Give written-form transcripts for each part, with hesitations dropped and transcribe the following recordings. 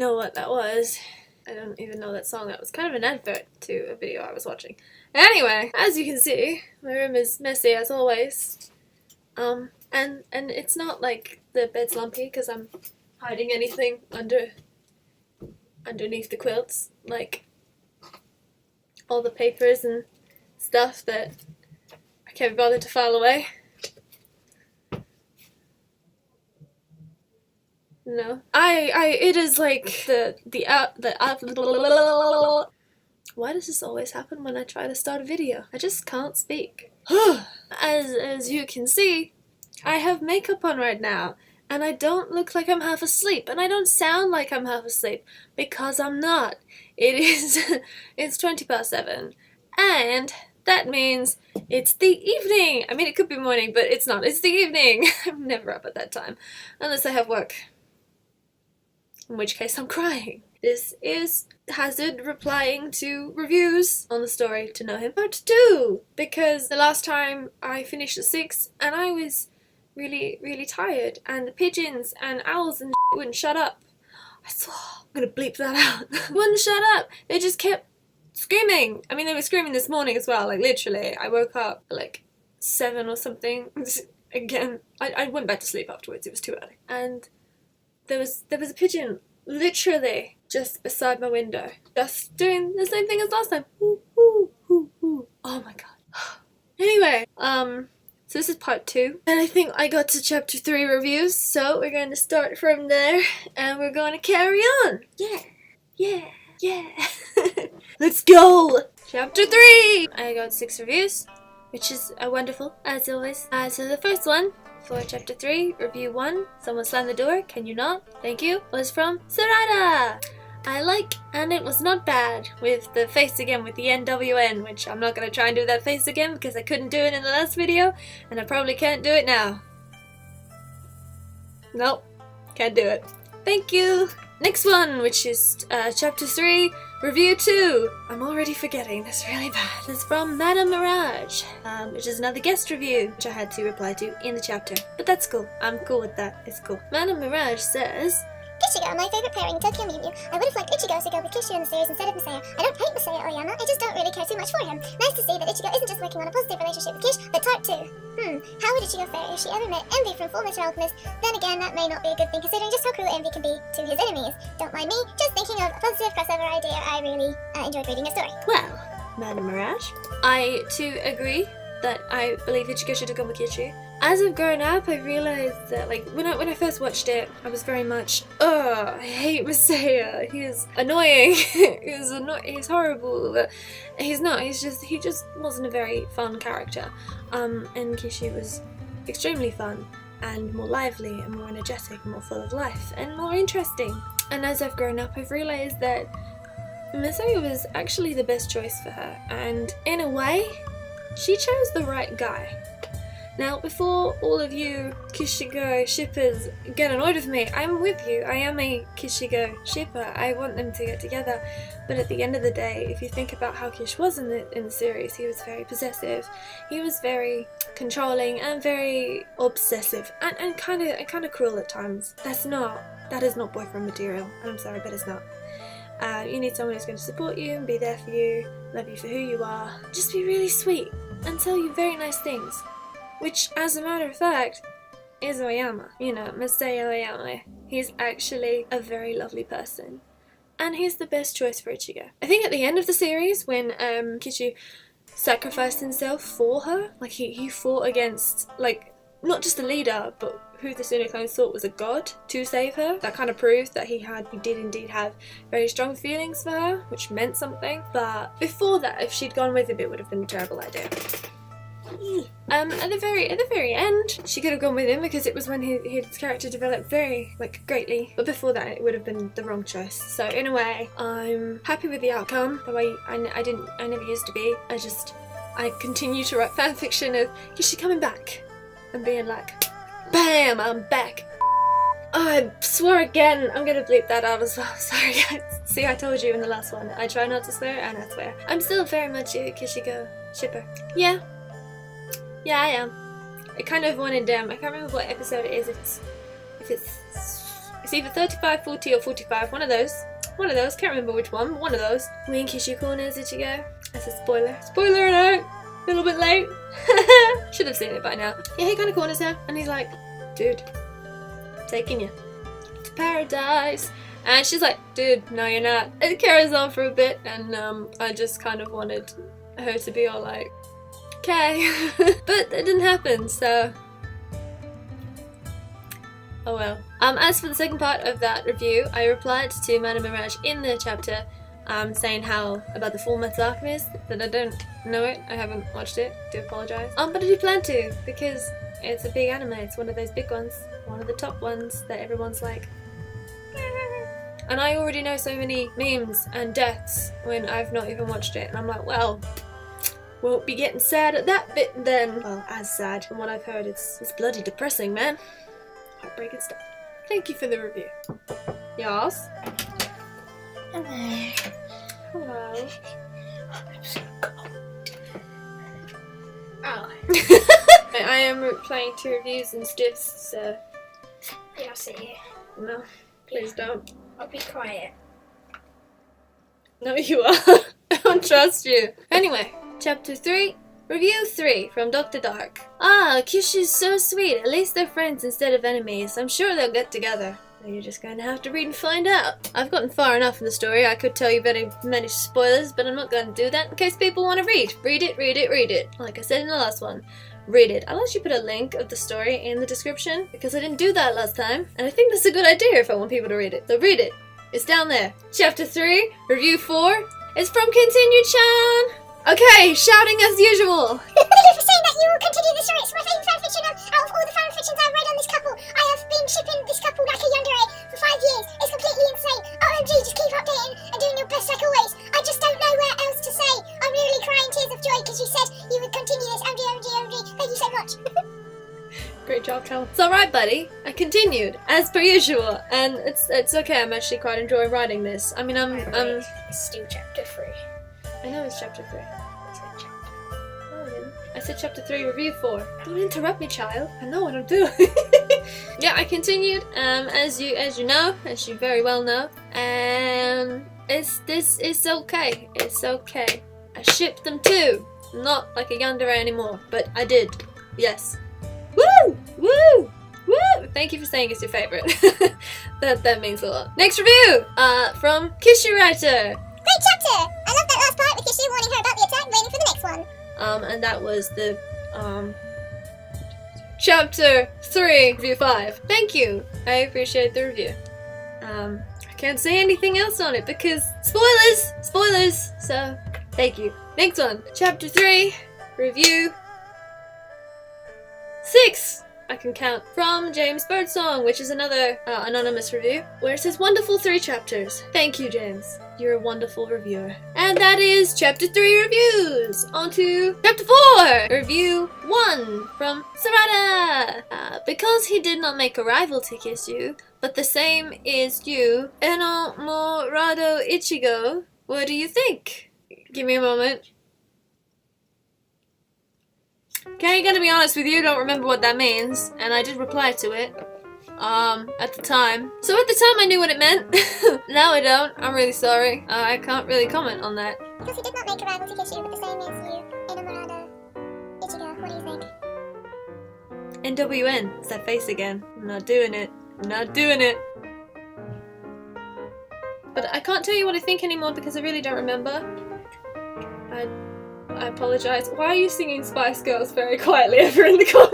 know what that was. I don't even know that song. That was kind of an advert to a video I was watching. Anyway, as you can see, my room is messy as always. And it's not like the bed's lumpy because I'm hiding anything underneath the quilts, like all the papers and stuff that I can't be bothered to file away. No. It is like Why does this always happen when I try to start a video? I just can't speak. As you can see, I have makeup on right now, and I don't look like I'm half asleep, and I don't sound like I'm half asleep, because I'm not. It's 7:20, and that means it's the evening. I mean, it could be morning, but it's not. It's the evening. I'm never up at that time, unless I have work. In which case I'm crying. This is Hazard replying to reviews on the story To Know Him Part 2, because the last time I finished at 6 and I was really tired, and the pigeons and owls and wouldn't shut up. I'm gonna bleep that out. Wouldn't shut up. They just kept screaming. I mean, they were screaming this morning as well, like literally. I woke up at like 7 or something. Again, I went back to sleep afterwards, it was too early. And there was a pigeon literally just beside my window, just doing the same thing as last time. Ooh, ooh, ooh, ooh. Oh my god. Anyway, so this is part 2, and I think I got to chapter 3 reviews, so we're going to start from there, and we're going to carry on. Yeah. Let's go! Chapter 3! I got 6 reviews, which is wonderful, as always. So the first one, for chapter 3, review 1, Someone Slammed the Door, Can You Not? Thank You, was from Sarada. I like, and it was not bad, with the face again with the NWN, which I'm not going to try and do that face again because I couldn't do it in the last video, and I probably can't do it now. Nope, can't do it. Thank you! Next one, which is chapter 3, review 2. I'm already forgetting, that's really bad. It's from Madame Mirage, which is another guest review, which I had to reply to in the chapter. But that's cool, I'm cool with that, it's cool. Madame Mirage says, Kishigo, my favorite pairing in Tokyo Mew Mew. I would have liked Ichigo to go with Kishu in the series instead of Masaya. I don't hate Masaya Oyama, I just don't really care too much for him. Nice to see that Ichigo isn't just working on a positive relationship with Kish, but type 2. How would Ichigo fare if she ever met Envy from Full Metal Alchemist? Then again, that may not be a good thing considering just how cruel Envy can be to his enemies. Don't mind me, just thinking of a positive crossover idea. I really enjoyed reading your story. well, Madame Mirage, I too agree that I believe Ichigo should have gone with Kishu. As I've grown up, I realized that, like, when I first watched it, I was very much, I hate Masaya. He is annoying. He's horrible. But he's not. He just wasn't a very fun character. And Kishu was extremely fun and more lively and more energetic and more full of life and more interesting. And as I've grown up, I've realized that Masaya was actually the best choice for her. And in a way, she chose the right guy. Now, before all of you Kishigo shippers get annoyed with me, I'm with you. I am a Kishigo shipper. I want them to get together. But at the end of the day, if you think about how Kish was in the series, he was very possessive. He was very controlling and very obsessive and kind of cruel at times. That is not boyfriend material. And I'm sorry, but it's not. You need someone who's going to support you and be there for you, love you for who you are, just be really sweet and tell you very nice things. Which, as a matter of fact, is Oyama. You know, Masaya Oyama. He's actually a very lovely person. And he's the best choice for Ichigo. I think at the end of the series, when Kishu sacrificed himself for her, like he fought against, like, not just the leader, but who the Sunoclone thought was a god to save her. That kind of proved that he did indeed have very strong feelings for her, which meant something. But before that, if she'd gone with him, it would have been a terrible idea. At the very end, she could have gone with him because it was when his character developed very, greatly. But before that, it would have been the wrong choice. So in a way, I'm happy with the outcome. The way I never used to be. I continue to write fanfiction of Kishi coming back and being like, BAM! I'm back. Oh, I swore again. I'm gonna bleep that out as well. Sorry guys. See, I told you in the last one. I try not to swear and I swear. I'm still very much a Kishigo shipper. Yeah, I am. I kind of wanted I can't remember what episode it is, if it's It's either 35, 40, or 45. One of those. One of those. Can't remember which one. One of those. We in Kiss Your Corners, Ichigo. That's a spoiler. Spoiler alert! A little bit late. Should have seen it by now. Yeah, he kind of corners her, and he's like, dude, I'm taking you to paradise. And she's like, dude, no you're not. It carries on for a bit, and I just kind of wanted her to be all like, okay. But it didn't happen, so oh well. As for the second part of that review, I replied to Madame Mirage in the chapter saying how about the Full Metal Alchemist, that I don't know it, I haven't watched it, do apologise. But I do plan to, because it's a big anime, it's one of those big ones, one of the top ones that everyone's like, and I already know so many memes and deaths when I've not even watched it, and I'm like, well, won't be getting sad at that bit then. Well, as sad. From what I've heard, it's bloody depressing, man. Heartbreaking stuff. Thank you for the review. Yas. Hello. Hello. I'm so cold. Oh. I am playing 2 reviews and stiffs, so Yeah, I'll sit here. no, please don't. I'll be quiet. No, you are. I don't trust you. Anyway, chapter 3. Review 3 from Dr. Dark. Ah, Kishu's so sweet. At least they're friends instead of enemies. I'm sure they'll get together. You're just going to have to read and find out. I've gotten far enough in the story. I could tell you very many spoilers, but I'm not going to do that in case people want to read. Read it, read it, read it. Like I said in the last one. Read it. I'll actually put a link of the story in the description because I didn't do that last time. And I think that's a good idea if I want people to read it. So read it. It's down there. Chapter 3, Review 4. It's from Continue-chan. Okay, shouting as usual. Thank you for saying that you will continue the story. It's my favourite fanfiction out of all the fanfictions I've read on this couple. I have been shipping this couple like a yandere for 5 years. It's completely insane. OMG, just keep updating and doing your best like always. I just don't know what else to say. I'm literally crying tears of joy because you said you would continue this. OMG, OMG, OMG. Thank you so much. Great job, Cal. It's alright, buddy. I continued, as per usual. And it's okay, I'm actually quite enjoying writing this. I mean, It's still chapter 3. I know it's chapter 3. I said chapter. No, I didn't. I said chapter 3, review 4. Don't interrupt me, child. I know what I'm doing. Yeah, I continued, as you know, as you very well know. And it's okay. It's okay. I shipped them too. Not like a yandere anymore, but I did. Yes. Woo! Woo! Woo! Thank you for saying it's your favorite. that means a lot. Next review! From Kishuriter. Great chapter! I love that last part with Kishu warning her about the attack, waiting for the next one. And that was the, chapter 3, review 5. Thank you! I appreciate the review. I can't say anything else on it because spoilers! Spoilers! So, thank you. Next one. Chapter 3, review 6. I can count, from James Birdsong, which is another anonymous review, where it says wonderful 3 chapters. Thank you, James. You're a wonderful reviewer. And that is chapter 3 reviews. On to chapter 4, review 1 from Sarada. Because he did not make a rival to kiss you, but the same is you, Enomorado Ichigo, what do you think? Give me a moment. Okay, gonna be honest with you, don't remember what that means, and I did reply to it, at the time. So at the time I knew what it meant. Now I don't, I'm really sorry. I can't really comment on that. Because he did not make a rival to Kishu, but the same as you, Enomorado Ichigo, what do you think? NWN, it's that face again. I'm not doing it. I'm not doing it. But I can't tell you what I think anymore because I really don't remember. I apologize. Why are you singing Spice Girls very quietly over in the corner?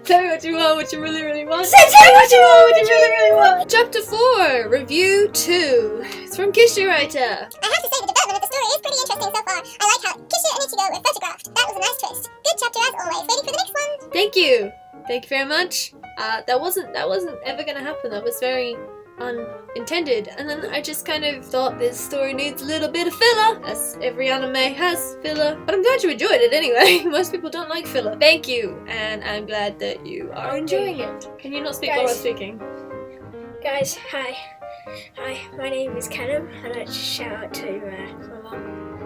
Tell me what you want, what you really, really want. Tell me what you want, what you really, really want. Chapter 4, Review 2. It's from Kishuriter. I have to say the development of the story is pretty interesting so far. I like how Kishu and Ichigo were photographed. That was a nice twist. Good chapter as always. Waiting for the next one. Thank you. Thank you very much. That wasn't ever gonna happen. That was very unintended, and then I just kind of thought this story needs a little bit of filler, as every anime has filler, but I'm glad you enjoyed it anyway. Most people don't like filler. Thank you, and I'm glad that you are enjoying it. Can you not speak while I'm speaking? Guys, hi, my name is Callum. I'd like to shout out to my mum.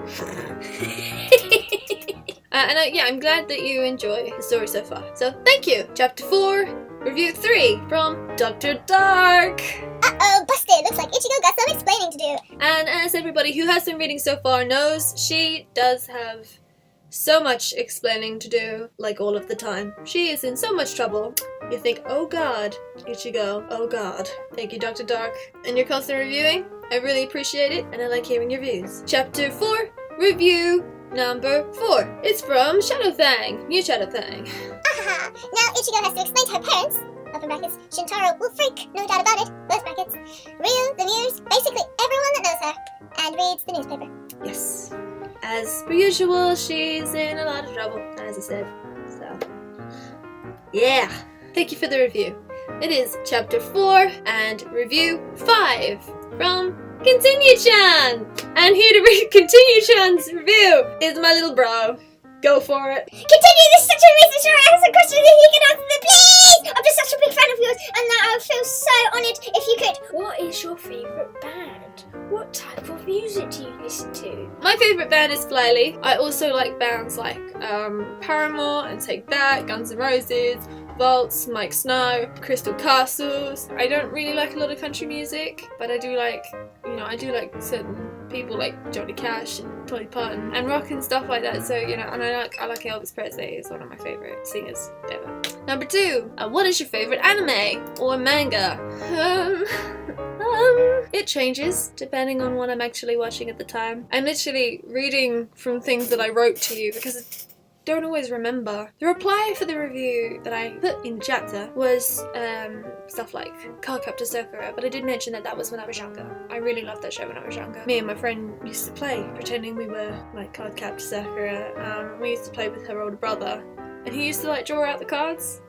Yeah, I'm glad that you enjoy the story so far. So, thank you! Chapter 4, Review 3 from Dr. Dark. Uh-oh, busted. Looks like Ichigo got some explaining to do. And as everybody who has been reading so far knows, she does have so much explaining to do, like all of the time. She is in so much trouble. You think, oh god, Ichigo, oh god. Thank you, Dr. Dark. And your constant reviewing, I really appreciate it, and I like hearing your views. Chapter 4, review number 4. It's from Shadowfang, new Shadowfang. Ahaha. Now Ichigo has to explain to her parents, open brackets, Shintaro will freak, no doubt about it, close brackets, Ryu, the Muse, basically everyone that knows her, and reads the newspaper. Yes. As per usual, she's in a lot of trouble, as I said. So, yeah. Thank you for the review. It is chapter 4 and review 5 from Continue-chan. And here to read Continue-chan's review is my little bro. Go for it. Continue this such a reason, sure, I have some questions that you can answer them, please! I'm just such a big fan of yours, and that I would feel so honoured if you could. What is your favourite band? What type of music do you listen to? My favourite band is Flyleaf. I also like bands like Paramore and Take That, Guns N' Roses, Waltz, Mike Snow, Crystal Castles. I don't really like a lot of country music, but I do like, I do like certain people like Johnny Cash and Dolly Parton and rock and stuff like that. So, and I like Elvis Presley. Is one of my favourite singers ever. Number 2, what is your favourite anime or manga? It changes depending on what I'm actually watching at the time. I'm literally reading from things that I wrote to you because I don't always remember. The reply for the review that I put in the chapter was stuff like Cardcaptor Sakura, but I did mention that was when I was younger. I really loved that show when I was younger. Me and my friend used to play, pretending we were like Cardcaptor Sakura. We used to play with her older brother, and he used to like draw out the cards.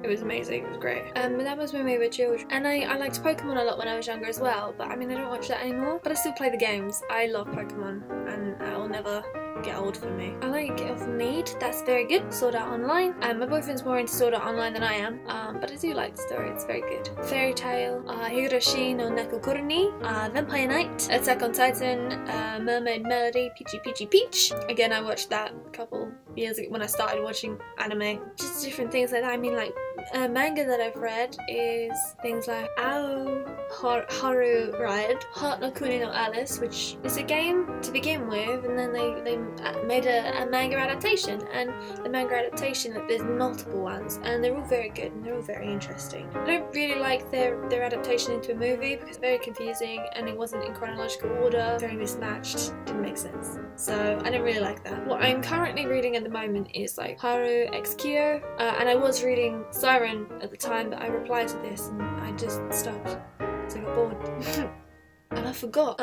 It was amazing, it was great. But that was when we were children. And I liked Pokemon a lot when I was younger as well, but I don't watch that anymore. But I still play the games. I love Pokemon, and it will never get old for me. I like Elf Need, that's very good. Sword Art Online. My boyfriend's more into Sword Art Online than I am, but I do like the story, it's very good. Fairy Tail, Higurashi no Nakokoro ni, Vampire Knight, Attack on Titan, Mermaid Melody, Peachy Peachy Peach. Again, I watched that a couple years ago when I started watching anime. Just different things like that. Like manga that I've read is things like Ao Haru Ride, Heart no Kuni no Alice, which is a game to begin with, and then they made a manga adaptation, and the manga adaptation, there's multiple ones, and they're all very good and they're all very interesting. I don't really like their adaptation into a movie because it's very confusing and it wasn't in chronological order, very mismatched, didn't make sense. So I don't really like that. What I'm currently reading at the moment is like Haru X Kyo, and I was reading Siren at the time that I replied to this, and I just stopped because I got bored. And I forgot.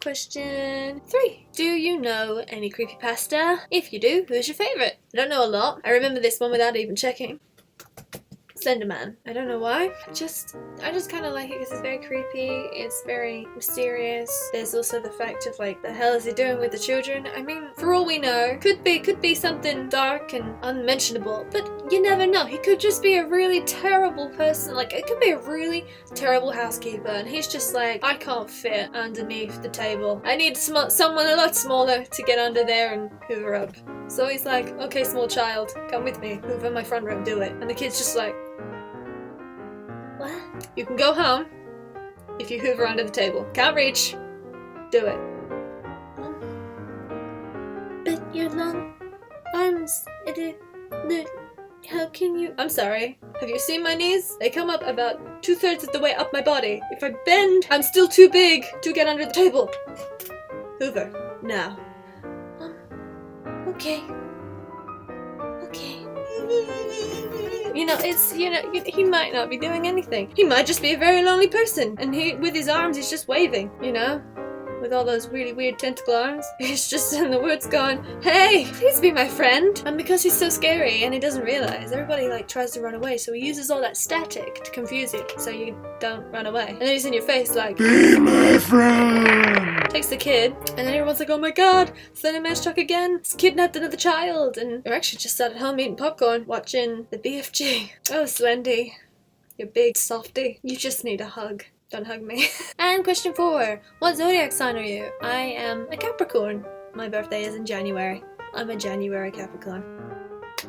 Question 3. Do you know any creepypasta? If you do, who's your favourite? I don't know a lot. I remember this one without even checking. Slenderman. I don't know why. I just kind of like it because it's very creepy. It's very mysterious. There's also the fact of like, the hell is he doing with the children? For all we know, could be something dark and unmentionable, but you never know. He could just be a really terrible person. Like, it could be a really terrible housekeeper, and he's just like, I can't fit underneath the table. I need someone a lot smaller to get under there and hoover up. So he's like, okay, small child, come with me. Hoover in my front room, do it. And the kid's just like, what? You can go home if you hoover under the table. Can't reach. Do it. But your long arms, how can you? I'm sorry. Have you seen my knees? They come up about 2/3 of the way up my body. If I bend, I'm still too big to get under the table. Hoover, now. Okay. He might not be doing anything. He might just be a very lonely person, and with his arms, he's just waving, with all those really weird tentacle arms. He's just in the woods going, hey, please be my friend. And because he's so scary and he doesn't realize, everybody tries to run away, so he uses all that static to confuse you so you don't run away. And then he's in your face like, be my friend. Takes the kid, and then everyone's like, oh my god, Slenderman struck again. He's kidnapped another child. And they're actually just sat at home eating popcorn, watching the BFG. Oh, Slendy, you big softy. You just need a hug. Don't hug me. And question 4. What zodiac sign are you? I am a Capricorn. My birthday is in January. I'm a January Capricorn.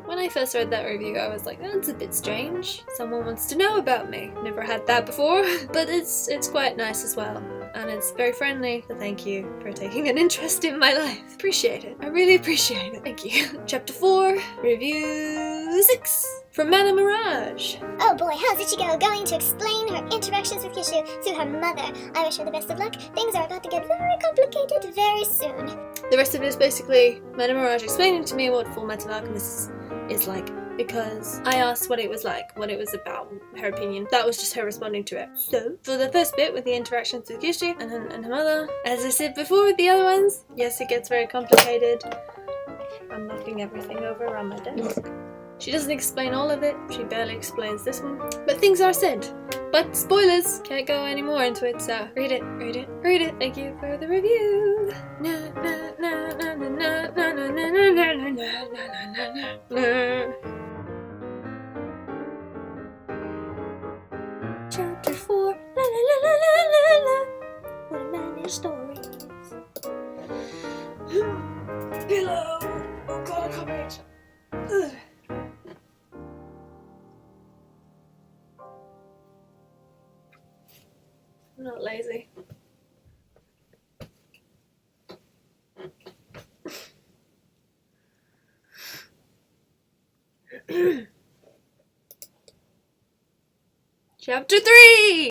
When I first read that review, I was like, that's a bit strange. Someone wants to know about me. Never had that before. But it's quite nice as well. And it's very friendly. So thank you for taking an interest in my life. Appreciate it. I really appreciate it. Thank you. Chapter 4, Review 6. From Mana Mirage. Oh boy, how's Ichigo going to explain her interactions with Kishu to her mother? I wish her the best of luck. Things are about to get very complicated very soon. The rest of it is basically Mana Mirage explaining to me what Full Metal Alchemist is like, because I asked what it was like, what it was about, her opinion. That was just her responding to it. So, for the first bit with the interactions with Kishu and her mother, as I said before with the other ones, yes, it gets very complicated. I'm knocking everything over on my desk. She doesn't explain all of it, she barely explains this one, but things are said. But spoilers! Can't go any more into it, so read it, read it, read it. Thank you for the review. Na, na, na, na, na, na, na, na, na, na, na, na, na, na. Chapter 4. La la la la la la la. What a managed story. Pillow. Oh god, I can't reach. Ugh. I'm not lazy. Chapter 3!